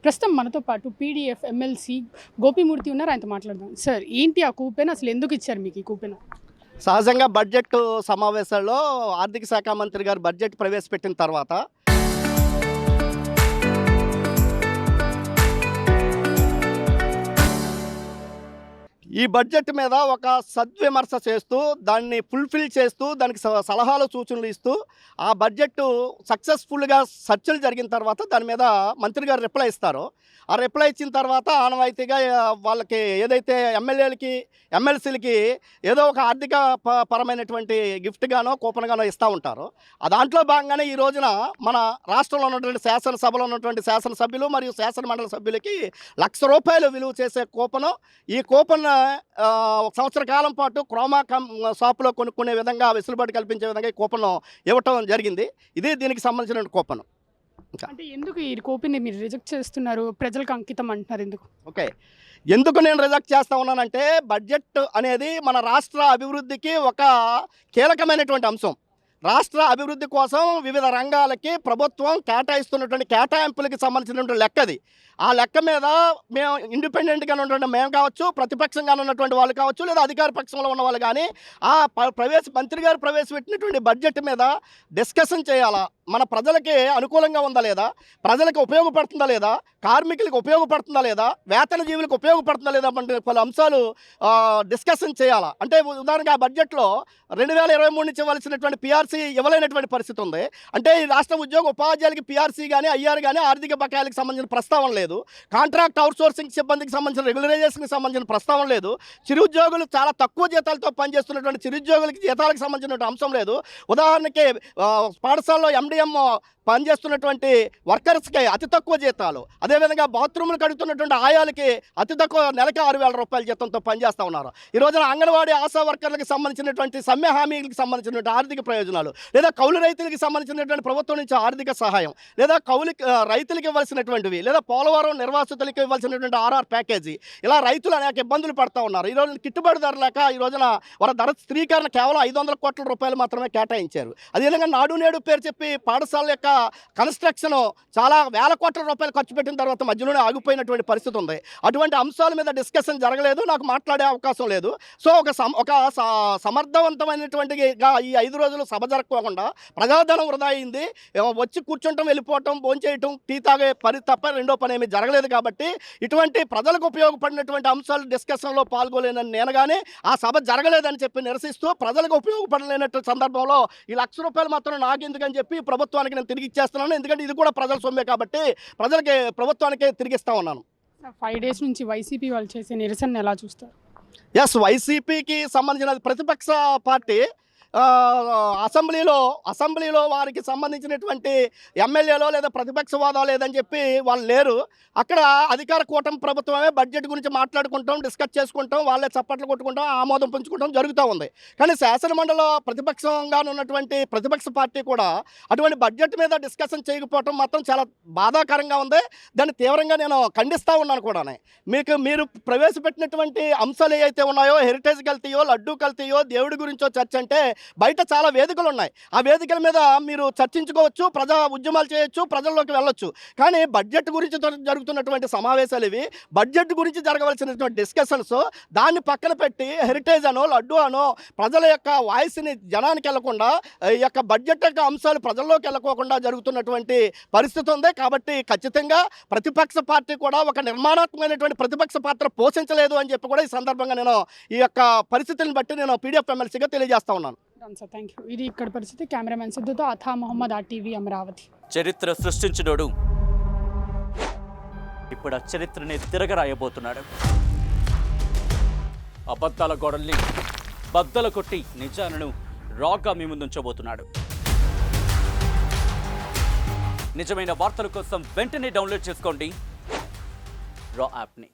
ప్రస్తుతం మనతో పాటు పీడీఎఫ్ ఎమ్మెల్సీ గోపిమూర్తి ఉన్నారు. ఆయనతో మాట్లాడదాం. సార్, ఏంటి ఆ కూపెన్? అసలు ఎందుకు ఇచ్చారు మీకు ఈ కూపెన్? సహజంగా బడ్జెట్ సమావేశాల్లో ఆర్థిక శాఖ మంత్రి గారు బడ్జెట్ ప్రవేశపెట్టిన తర్వాత ఈ బడ్జెట్ మీద ఒక సద్విమర్శ చేస్తూ దాన్ని ఫుల్ఫిల్ చేస్తూ దానికి సలహాలు సూచనలు ఇస్తూ ఆ బడ్జెట్ సక్సెస్ఫుల్గా చర్చలు జరిగిన తర్వాత దాని మీద మంత్రి గారు రిప్లై ఇస్తారు. ఆ రిప్లై ఇచ్చిన తర్వాత ఆనవాయితీగా వాళ్ళకి ఏదైతే ఎమ్మెల్యేలకి ఎమ్మెల్సీలకి ఏదో ఒక ఆర్థిక పరమైనటువంటి గిఫ్ట్గానో కూపన్గానో ఇస్తూ ఉంటారు. ఆ దాంట్లో భాగంగానే ఈ రోజున మన రాష్ట్రంలో ఉన్నటువంటి శాసనసభలో ఉన్నటువంటి శాసనసభ్యులు మరియు శాసనమండలి సభ్యులకి ₹1,00,000 విలువ చేసే కూపను, ఈ కూపన్ సంవత్సర కాలం పాటు క్రోమా షాపులో కొనుక్కునే విధంగా వెసులుబాటు కల్పించే విధంగా ఈ కూపన్ ఇవ్వటం జరిగింది. ఇది దీనికి సంబంధించిన కూపన్. అంటే ఎందుకు ఈ కూపెన్ మీరు రిజెక్ట్ చేస్తున్నారు? ప్రజలకు అంకితం అంటున్నారు ఎందుకు? ఓకే, ఎందుకు నేను రిజెక్ట్ చేస్తా ఉన్నానంటే బడ్జెట్ అనేది మన రాష్ట్ర అభివృద్ధికి ఒక కీలకమైనటువంటి అంశం. రాష్ట్ర అభివృద్ధి కోసం వివిధ రంగాలకి ప్రభుత్వం కేటాయిస్తున్నటువంటి కేటాయింపులకి సంబంధించినటువంటి లెక్కది. ఆ లెక్క మీద మేము ఇండిపెండెంట్గా ఉన్నటువంటి మేము కావచ్చు, ప్రతిపక్షంగా ఉన్నటువంటి వాళ్ళు కావచ్చు, లేదా అధికార పక్షంలో ఉన్న వాళ్ళు కానీ ఆ మంత్రి గారు ప్రవేశపెట్టినటువంటి బడ్జెట్ మీద డిస్కషన్ చేయాలా, మన ప్రజలకి అనుకూలంగా ఉందా లేదా, ప్రజలకు ఉపయోగపడుతుందా లేదా, కార్మికులకు ఉపయోగపడుతుందా లేదా, వేతన జీవులకు ఉపయోగపడుతుందా లేదా అంటే పలు అంశాలు డిస్కషన్ చేయాలా. అంటే ఉదాహరణగా ఆ బడ్జెట్లో 2023 నుంచి ఇవ్వాల్సినటువంటి పిఆర్సీ ఇవ్వలేనటువంటి పరిస్థితి ఉంది. అంటే ఈ రాష్ట్ర ఉద్యోగ ఉపాధ్యాయులకి పిఆర్సీ కానీ ఐఆర్ కానీ ఆర్థిక బకాయిలకు సంబంధించిన ప్రస్తావన లేదు. కాంట్రాక్ట్ అవుట్సోర్సింగ్ సిబ్బందికి సంబంధించిన రెగ్యులరైజేషన్కి సంబంధించిన ప్రస్తావన లేదు. చిరుద్యోగులు చాలా తక్కువ జీతాలతో పనిచేస్తున్నటువంటి చిరుద్యోగులకి జీతాలకు సంబంధించినటువంటి అంశం లేదు. ఉదాహరణకి పాఠశాలలో ఎండిఎం పనిచేస్తున్నటువంటి వర్కర్స్కి అతి తక్కువ జీతాలు, అదేవిధంగా బాత్రూములు కడుగుతున్నటువంటి ఆయాలకి అతి తక్కువ నెలకి ₹6,000 జీతంతో పనిచేస్తూ ఉన్నారు. ఈ రోజున అంగన్వాడీ ఆశా వర్కర్లకు సంబంధించినటువంటి సమ్మె హామీలకు సంబంధించినటువంటి ఆర్థిక ప్రయోజనాలు, లేదా కౌలు రైతులకు సంబంధించినటువంటి ప్రభుత్వం నుంచి ఆర్థిక సహాయం, లేదా రైతులకు ఇవ్వాల్సినటువంటివి, లేదా పోలవరం నిర్వాసితులకు ఇవ్వాల్సినటువంటి ఆర్ఆర్ ప్యాకేజీ, ఇలా రైతులు అనేక ఇబ్బందులు పడుతూ ఉన్నారు. ఈ రోజున గిట్టుబాటు ధర లేక ఈ రోజున వారి ధర స్థిరీకరణ కేవలం ₹500 కోట్ల మాత్రమే కేటాయించారు. అదేవిధంగా నాడు నేడు పేరు చెప్పి పాఠశాల యొక్క కన్స్ట్రక్షన్ చాలా వేల కోట్ల రూపాయలు ఖర్చు పెట్టిన తర్వాత మధ్యలోనే ఆగిపోయినటువంటి పరిస్థితి ఉంది. అటువంటి అంశాల మీద డిస్కషన్ జరగలేదు, నాకు మాట్లాడే అవకాశం లేదు. సో ఒక సమర్థవంతమైనటువంటిగా ఈ 5 రోజులు సభ జరగకుండా ప్రజాధనం వృధా అయింది. వచ్చి కూర్చుంటాం, వెళ్ళిపోవటం, భోంచేయటం, టీ తాగే పని తప్ప రెండో పని ఏమీ జరగలేదు. కాబట్టి ఇటువంటి ప్రజలకు ఉపయోగపడినటువంటి అంశాలు డిస్కషన్లో పాల్గొలేనని నేను కానీ ఆ సభ జరగలేదని చెప్పి నిరసిస్తూ, ప్రజలకు ఉపయోగపడలేనటువంటి సందర్భంలో ఈ ₹1,00,000 మాత్రం నాకెందుకని చెప్పి ప్రభుత్వానికి నేను తిరిగి ఇచ్చేస్తున్నాను. ఎందుకంటే ఇది కూడా ప్రజల సొమ్మే కాబట్టి ప్రజలకి ప్రభుత్వానికే తిరిగిస్తా ఉన్నాను. 5 డేస్ నుంచి వైసీపీ వాళ్ళు చేసే నిరసన ఎలా చూస్తారు? ఎస్, వైసీపీకి సంబంధించిన ప్రతిపక్ష పార్టీ అసెంబ్లీలో వారికి సంబంధించినటువంటి ఎమ్మెల్యేలో లేదా ప్రతిపక్ష హోదా లేదని చెప్పి వాళ్ళు లేరు. అక్కడ అధికార కూటమి ప్రభుత్వమే బడ్జెట్ గురించి మాట్లాడుకుంటాం, డిస్కస్ చేసుకుంటాం, వాళ్ళే చప్పట్లు కొట్టుకుంటాం, ఆమోదం పంచుకుంటాం జరుగుతూ ఉంది. కానీ శాసనమండలిలో ప్రతిపక్షంగా ఉన్నటువంటి ప్రతిపక్ష పార్టీ కూడా అటువంటి బడ్జెట్ మీద డిస్కషన్ చేయకపోవటం మాత్రం చాలా బాధాకరంగా ఉంది. దాన్ని తీవ్రంగా నేను ఖండిస్తూ ఉన్నాను కూడా. మీరు ప్రవేశపెట్టినటువంటి అంశాలు ఏవైతే ఉన్నాయో, హెరిటేజ్ కల్తీయో, లడ్డూ కల్తీయో, దేవుడి గురించో చర్చ అంటే బయట చాలా వేదికలు ఉన్నాయి. ఆ వేదికల మీద మీరు చర్చించుకోవచ్చు, ప్రజా ఉద్యమాలు చేయొచ్చు, ప్రజల్లోకి వెళ్ళొచ్చు. కానీ బడ్జెట్ గురించి జరుగుతున్నటువంటి సమావేశాలు ఇవి. బడ్జెట్ గురించి జరగవలసినటువంటి డిస్కషన్స్ దాన్ని పక్కన పెట్టి హెరిటేజ్ అనో, లడ్డు అనో, ప్రజల యొక్క వాయిస్ని జనానికి వెళ్లకుండా, ఈ యొక్క బడ్జెట్ యొక్క అంశాలు ప్రజల్లోకి వెళ్ళకోకుండా జరుగుతున్నటువంటి పరిస్థితి ఉంది. కాబట్టి ఖచ్చితంగా ప్రతిపక్ష పార్టీ కూడా ఒక నిర్మాణాత్మకమైనటువంటి ప్రతిపక్ష పాత్ర పోషించలేదు అని చెప్పి కూడా ఈ సందర్భంగా నేను ఈ యొక్క పరిస్థితిని బట్టి నేను పీడీఎఫ్ ఎమ్మెల్సీగా తెలియజేస్తా ఉన్నాను. Thank you. ఇది ఇక్కడ పరిస్థితి. కెమెరామెన్ సిద్ధుతో అథా మొహమ్మద్, RTV అమరావతి. చరిత్ర సృష్టించినోడు ఇప్పుడు ఆ చరిత్రని తిరగరాయబోతున్నాడు. అబద్ధాల గోడల్ని బద్దల కొట్టి నిజాలను రాగా మీ ముందుంచబోతున్నాడు. నిజమైన వార్తల కోసం వెంటనే డౌన్లోడ్ చేసుకోండి రా యాప్ని.